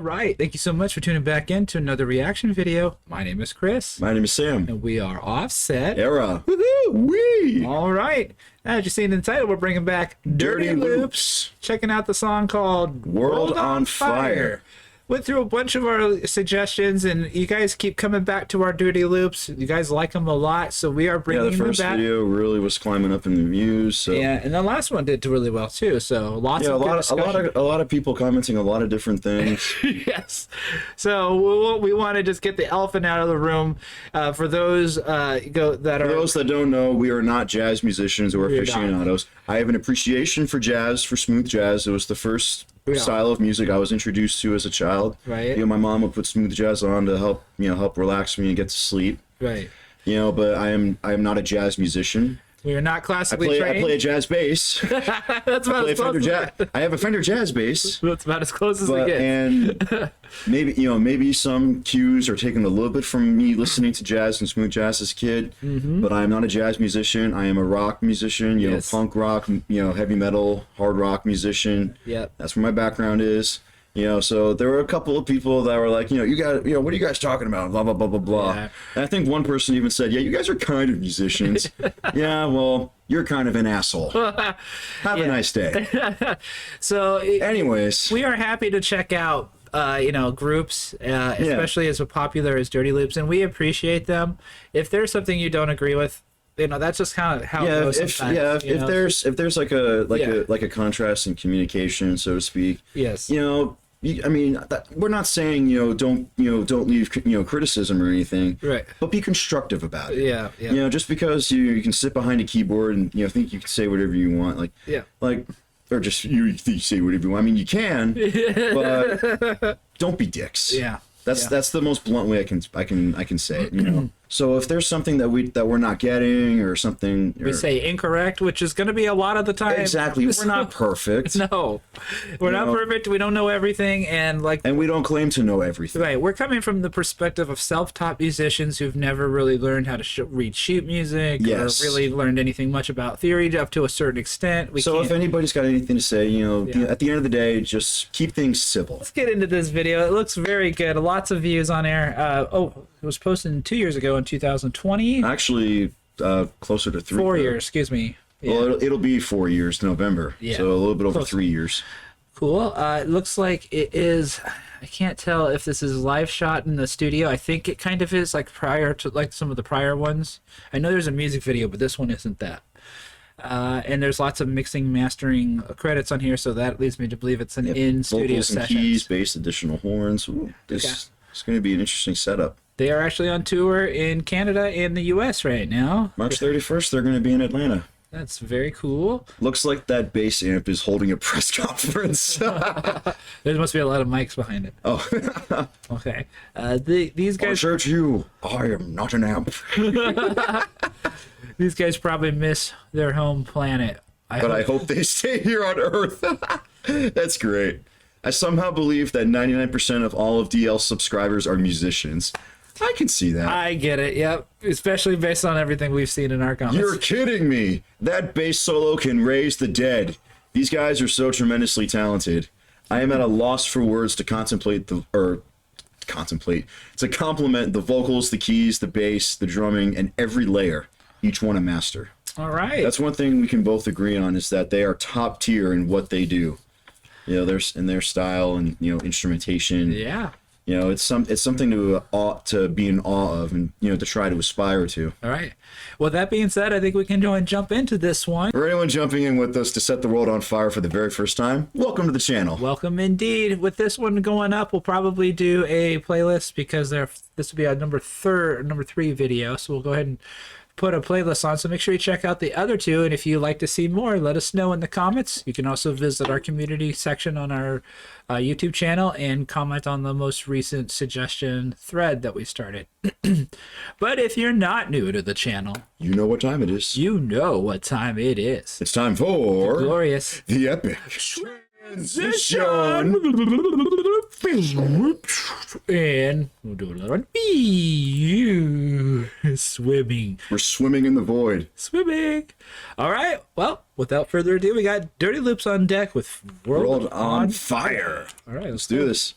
right. Thank you so much for tuning back in to another reaction video. My name is Chris. My name is Sam. And we are Offset. Era. Woohoo! Wee! All right. As you seen in the title, we're bringing back Dirty Loops. Checking out the song called World on Fire. Went through a bunch of our suggestions, and you guys keep coming back to our Dirty Loops. You guys like them a lot, so we are bringing them back. The first video really was climbing up in the views. So. Yeah, and the last one did really well too. So lots of good discussion. a lot of people commenting a lot of different things. Yes. So we want to just get the elephant out of the room. For those that don't know, we are not jazz musicians or aficionados. I have an appreciation for jazz, for smooth jazz. It was the first style of music I was introduced to as a child. Right. You know, my mom would put smooth jazz on to help relax me and get to sleep. Right. You know, but I am not a jazz musician. We are not classically trained. I play a jazz bass. That's about as close I have a Fender jazz bass. That's about as close as it gets. And maybe some cues are taken a little bit from me listening to jazz and smooth jazz as a kid. But I am not a jazz musician. I am a rock musician. You know, punk rock. You know, heavy metal, hard rock musician. Yep. That's where my background is. You know, so there were a couple of people that were like, what are you guys talking about? Blah, blah, blah, blah, blah. Yeah. And I think one person even said, yeah, you guys are kind of musicians. Yeah, well, you're kind of an asshole. Have a nice day. So anyways, we are happy to check out, groups, especially as popular as Dirty Loops, and we appreciate them. If there's something you don't agree with, that's just kind of how it goes sometimes. If there's like a contrast in communication, so to speak. Yes. We're not saying don't leave criticism or anything. Right. But be constructive about it. Yeah. You know, just because you can sit behind a keyboard and think you can say whatever you want, or just you think you say whatever you want. I mean, you can, but don't be dicks. Yeah. That's the most blunt way I can say it. You know. So if there's something that we're not getting or something, we say incorrect, which is going to be a lot of the time. Exactly. We're not perfect. No, we're not perfect. We don't know everything, and we don't claim to know everything. Right. We're coming from the perspective of self-taught musicians who've never really learned how to read sheet music, or really learned anything much about theory up to a certain extent. If anybody's got anything to say, at the end of the day, just keep things civil. Let's get into this video. It looks very good. Lots of views on air. It was posted 2 years ago in 2020. Actually, closer to 4 years, excuse me. Yeah. Well, it'll be 4 years, November. Yeah. So a little bit over 3 years. Cool. It looks like it is. I can't tell if this is live shot in the studio. I think it kind of is, prior to some of the prior ones. I know there's a music video, but this one isn't that. And there's lots of mixing, mastering credits on here, so that leads me to believe it's an in-studio session. Vocals and keys, bass, additional horns. Ooh, it's going to be an interesting setup. They are actually on tour in Canada and the U.S. right now. March 31st, they're going to be in Atlanta. That's very cool. Looks like that bass amp is holding a press conference. There must be a lot of mics behind it. Oh. Okay. These guys... I assure you, I am not an amp. These guys probably miss their home planet. I hope they stay here on Earth. That's great. I somehow believe that 99% of all of DL's subscribers are musicians. I can see that. I get it, yep. Especially based on everything we've seen in our comments. You're kidding me. That bass solo can raise the dead. These guys are so tremendously talented. I am at a loss for words to compliment the vocals, the keys, the bass, the drumming, and every layer, each one a master. All right. That's one thing we can both agree on, is that they are top tier in what they do. There's in their style and instrumentation. Yeah. It's something to be in awe of, and to try to aspire to. All right. Well, that being said, I think we can go and jump into this one. For anyone jumping in with us to set the world on fire for the very first time, welcome to the channel. Welcome indeed. With this one going up, we'll probably do a playlist because this will be our number 3 video. So we'll go ahead and put a playlist on, so make sure you check out the other 2, and if you'd like to see more, let us know in the comments. You can also visit our community section on our YouTube channel and comment on the most recent suggestion thread that we started. But if you're not new to the channel, you know what time it is. You know what time it is. It's time for the glorious, the epic transition. And we'll do a little swimming. We're swimming in the void. Swimming. All right. Well, without further ado, we got Dirty Loops on deck with World on Fire. All right, let's do this.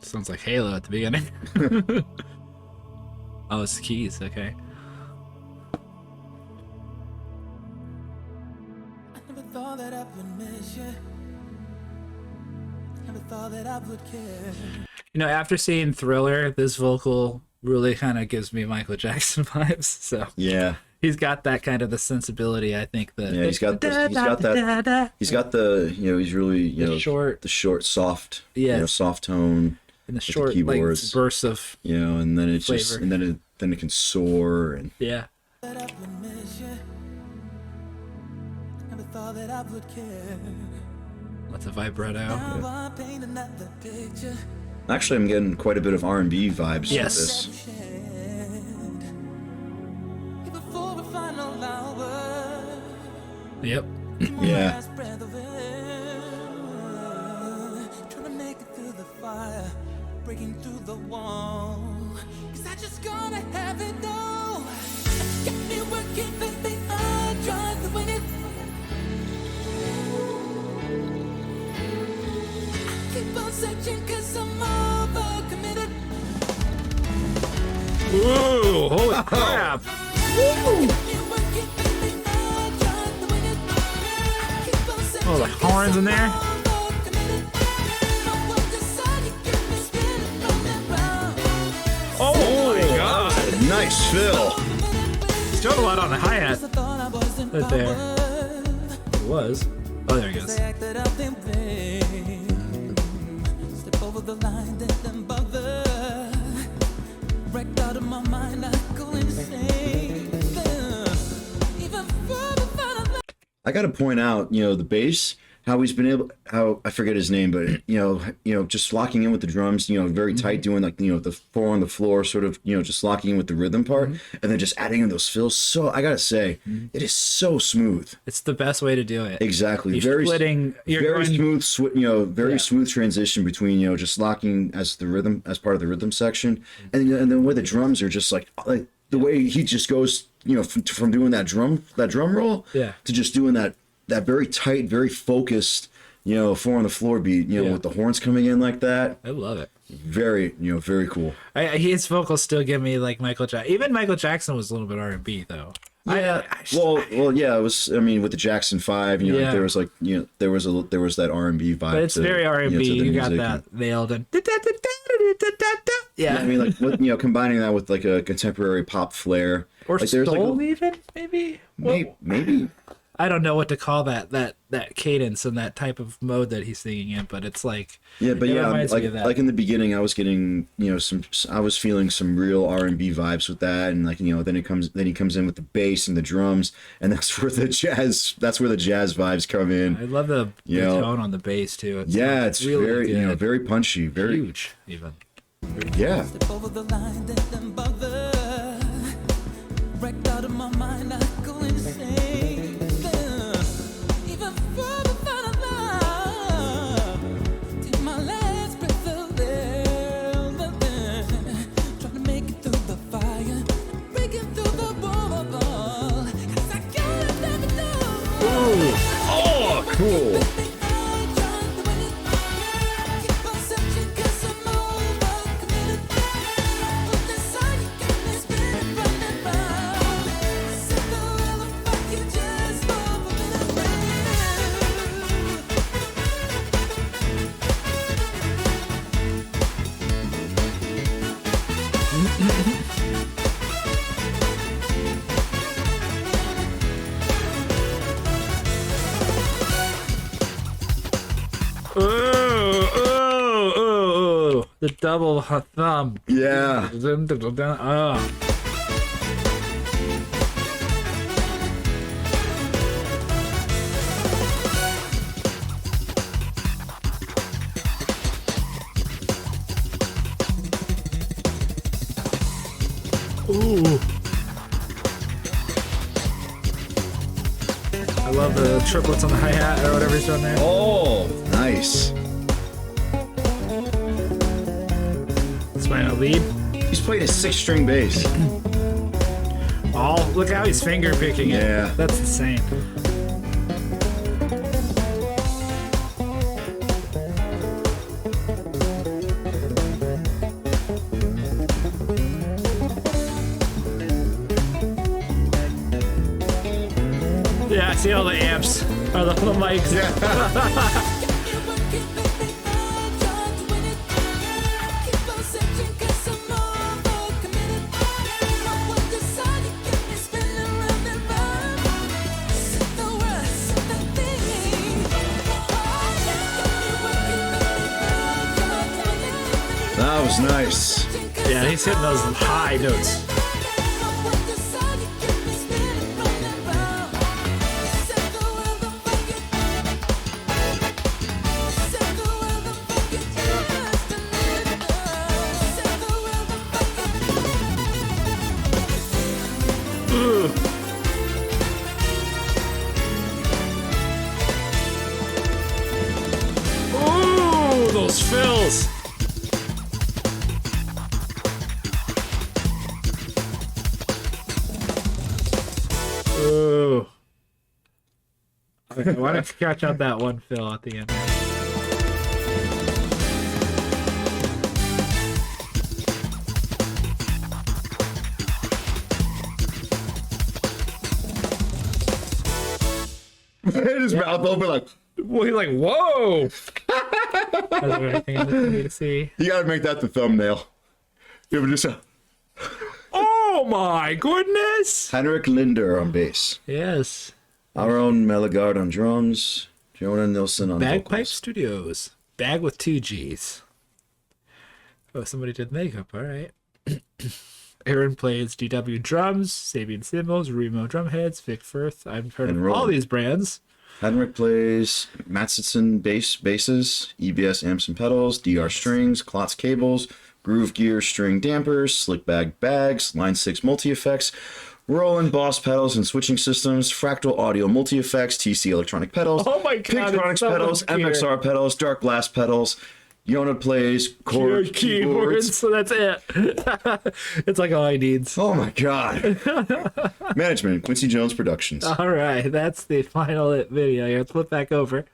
Sounds like Halo at the beginning. Oh, it's keys. Okay. I never thought that I would miss you. Never thought that I would care. You know, after seeing Thriller, this vocal really kind of gives me Michael Jackson vibes. So Yeah. he's got that kind of the sensibility. I think that. Yeah, he's got that. He's got the, you know, he's really, you know, short- the short, soft, you know, Yes. soft tone, in the the short like keyboards. bursts of you know, and then it's just, Flavor. and then it can soar, and yeah. That I would miss you. Never thought that I would care. Lots of vibrato. Now I paint another picture. actually, I'm getting quite a bit of R&B vibes Yes. with this. Shared. Even for a final hour. Yep. Yeah. Last breath of air. Trying to make it through the fire. Breaking through the wall. 'Cause I just gotta have it all. Got me working, baby. I tried to win it. I keep on searching 'cause I'm overcommitted. Whoa! Holy crap! Oh, the horns in there. Oh my god! Nice fill. He's doing a lot on the hi hat. Right there. It was. Oh, there he goes. Step over the line, then bother. Wrecked out of my mind, I go insane. Even further. I got to point out, you know, the bass, how he's been able, how I forget his name, but you know, just locking in with the drums, you know, very tight, doing like, you know, the 4 on the floor, sort of, you know, just locking in with the rhythm part, and then just adding in those fills. So I gotta say, it is so smooth. It's the best way to do it. Exactly, You're very splitting. You're very going, smooth, you know, very Yeah. smooth transition between, you know, just locking as the rhythm, as part of the rhythm section, and then the way the drums are just like the way he just goes, you know, from doing that drum roll, Yeah. to just doing that very tight, very focused, you know, 4 on the floor beat, you know, Yeah. with the horns coming in like that. I love it. Very, you know, very cool. His vocals still give me like Michael Jackson. Even Michael Jackson was a little bit R&B though. Yeah. Well, yeah. It was. I mean, with the Jackson 5, you know, Yeah. there was like, you know, there was that R&B vibe. But it's to, very R&B. to the You got music. that nailed and Yeah, I yeah. mean, like, you know, combining that with like a contemporary pop flair, Or like, there's soul like even maybe. Well, maybe. I don't know what to call that cadence and that type of mode that he's singing in, but it's like Yeah, but it yeah, reminds like me of that. like in the beginning, I was getting, you know, I was feeling some real R&B vibes with that, and like, you know, then he comes in with the bass and the drums, and that's where the jazz vibes come in. I love the You know, tone on the bass too. It's Yeah, like it's really very, good. you know, very punchy, very huge even. yeah. Step over the line, then bother. Wrecked out of my mind, I go insane. Even further than love. Take my last breath of air. Trying to make it through the fire. Breaking through the wall. 'Cause I gotta never know. Oh, cool. The double thumb. Yeah. Oh. Ooh. I love the triplets on the hi-hat or whatever he's doing there. Oh, nice. It's my lead. He's playing a 6-string bass. Oh, look how he's finger picking it. Yeah. That's insane. Yeah, I see all the amps or the mics. Yeah. That was nice. Yeah, he's hitting those high notes. Ooh, those fills. Ooh. Okay, why don't you scratch out that one fill at the end? His mouth open like, Well, he's like, whoa! That's everything I need to see. you gotta make that the thumbnail. You ever just Oh my goodness! Henrik Linder on bass. Yes. Our own Meligard on drums. Jonah Nilsson on Bagpipe vocals. Studios. Bag with 2 G's. Oh, somebody did makeup. All right. Aaron plays DW drums, Sabian cymbals, Remo drumheads, Vic Firth. I've heard And of all Roland. these brands. Henrik plays Matson basses, EBS amps and pedals, DR strings, Klotz cables, Groove Gear string dampers, Slick Bag bags, Line 6 multi-effects, Roland Boss pedals and switching systems, Fractal Audio multi-effects, TC electronic pedals, Oh my God, Pinktronics it's so pedals, much gear. MXR pedals, Dark Glass pedals. Yona plays chord keyboards. So that's it. It's like all I need. Oh my God. Management, Quincy Jones Productions. All right, that's the final video here. Let's flip back over.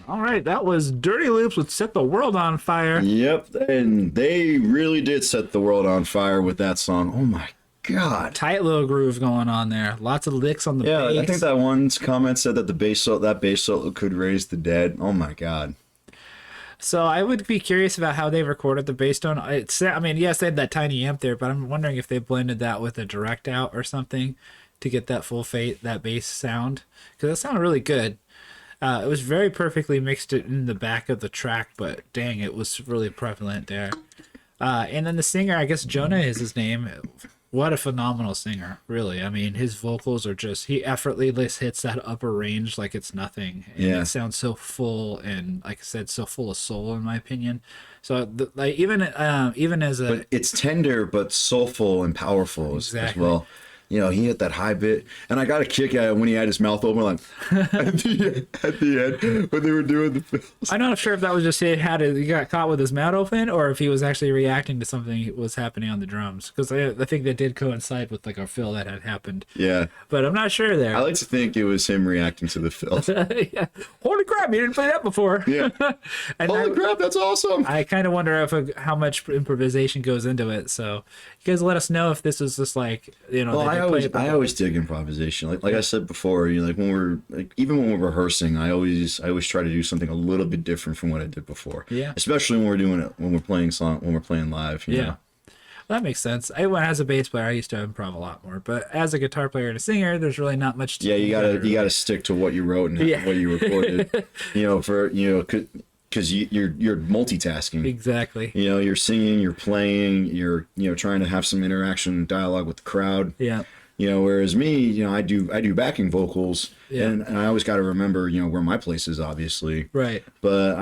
All right, that was Dirty Loops with Set the World on Fire. Yep, and they really did set the world on fire with that song. Oh my God. Tight little groove going on there. Lots of licks on the Yeah, bass. I think that one comment said that the bass solo could raise the dead. Oh my God. So I would be curious about how they recorded the bass tone. I mean, yes, they had that tiny amp there, but I'm wondering if they blended that with a direct out or something to get that full that bass sound, because that sounded really good. It was very perfectly mixed in the back of the track, but dang, it was really prevalent there. And then the singer, I guess Jonah is his name. What a phenomenal singer, really. I mean, his vocals are just, he effortlessly hits that upper range like it's nothing. And Yeah. it sounds so full and, like I said, so full of soul, in my opinion. So, like, even as a, But it's tender but soulful and powerful as Exactly. well. You know, he hit that high bit, and I got a kick out of it when he had his mouth open, like at the end when they were doing the fills. I'm not sure if that was just he got caught with his mouth open, or if he was actually reacting to something that was happening on the drums. Because I think that did coincide with like a fill that had happened, Yeah, but I'm not sure there. I like to think it was him reacting to the fills. Yeah. Holy crap! You didn't play that before. Yeah. And Holy crap, that's awesome. I kind of wonder if how much improvisation goes into it. So you guys let us know if this is just like, you know. Well, they did play it I before. always dig improvisation. Like I said before, you know, like when we're like even when we're rehearsing, I always try to do something a little bit different from what I did before. Yeah. Especially when we're doing it when we're playing live. You Yeah. know? Well, that makes sense. As a bass player, I used to improv a lot more, but as a guitar player and a singer, there's really not much to Yeah, do you gotta stick to what you wrote and Yeah. what you recorded. Because you're multitasking. Exactly. You know, you're singing, you're playing, you're trying to have some interaction, dialogue with the crowd. Yeah. You know, whereas me, you know, I do backing vocals, Yeah. and I always got to remember, you know, where my place is, obviously. Right. But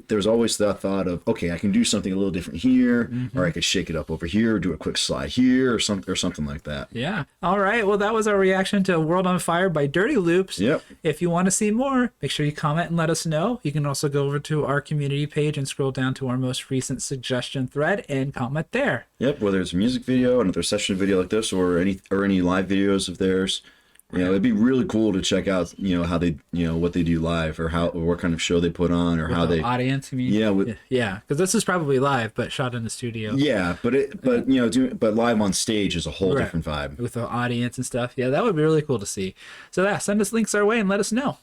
there's always that thought of, okay, I can do something a little different here, or I could shake it up over here, do a quick slide here, or something like that. Yeah. All right. Well, that was our reaction to World on Fire by Dirty Loops. Yep. If you want to see more, make sure you comment and let us know. You can also go over to our community page and scroll down to our most recent suggestion thread and comment there. Yep. Whether it's a music video, another session video like this, or any live videos of theirs, You know, it'd be really cool to check out, you know, how they, you know, what they do live, or how, or what kind of show they put on, or how The they, audience, you mean? yeah, Yeah, because this is probably live, but shot in the studio. yeah, but you know, but live on stage is a whole Right. different vibe. With the audience and stuff. Yeah, that would be really cool to see. So yeah, send us links our way and let us know.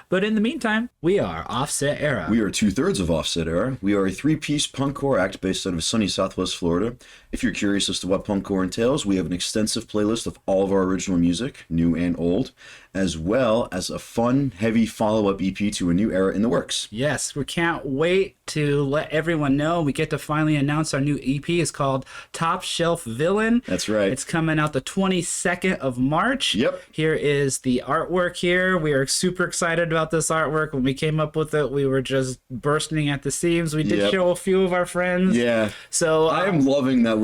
But in the meantime, we are Offset Era. We are 2/3 of Offset Era. We are a 3-piece punkcore act based out of sunny Southwest Florida. If you're curious as to what punkcore entails, we have an extensive playlist of all of our original music, new and old, as well as a fun, heavy follow-up EP to a new era in the works. Yes, we can't wait to let everyone know. We get to finally announce our new EP. It's called Top Shelf Villain. That's right. It's coming out the 22nd of March. Yep. Here is the artwork here. We are super excited about this artwork. When we came up with it, we were just bursting at the seams. We did Yep. show a few of our friends. Yeah. So I am loving that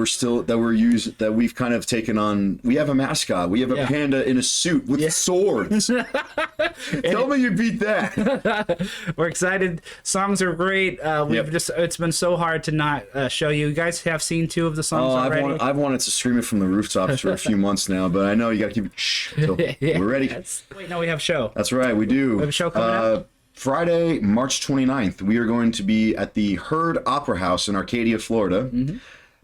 we've kind of taken on, we have a mascot. We have a Yeah. panda in a suit with swords. Tell me you beat that. we're excited. Songs are great. Yep. It's been so hard to not show you. You guys have seen 2 of the songs Oh, already. I've wanted to stream it from the rooftops for a few months now, but I know you got to keep it shh. So we're ready. Wait, no, we have a show. That's right, we do. We have a show coming up? Friday, March 29th, we are going to be at the Heard Opera House in Arcadia, Florida. Mm-hmm.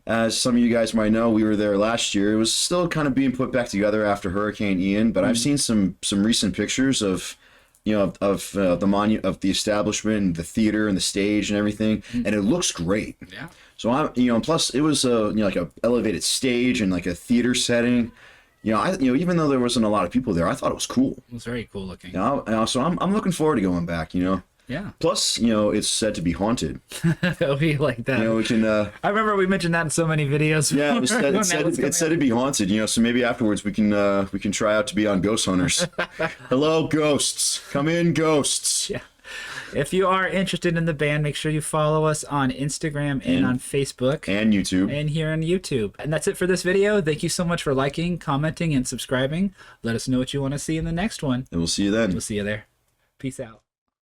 As some of you guys might know, we were there last year. It was still kind of being put back together after Hurricane Ian, but I've seen some recent pictures of, you know, of the establishment, the theater, and the stage and everything, and it looks great. Yeah. So I'm, you know, plus it was like a elevated stage and like a theater setting. You know, even though there wasn't a lot of people there, I thought it was cool. It was very cool looking. So I'm looking forward to going back. You know. Yeah. Plus, you know, it's said to be haunted. We like that. You know, we can. I remember we mentioned that in so many videos. Yeah, it's when that said, was it's said to be haunted. You know, so maybe afterwards we can try out to be on Ghost Hunters. Hello, ghosts. Come in, ghosts. Yeah. If you are interested in the band, make sure you follow us on Instagram and on Facebook And YouTube. and here on YouTube. And that's it for this video. Thank you so much for liking, commenting, and subscribing. Let us know what you want to see in the next one. And we'll see you then. We'll see you there. Peace out.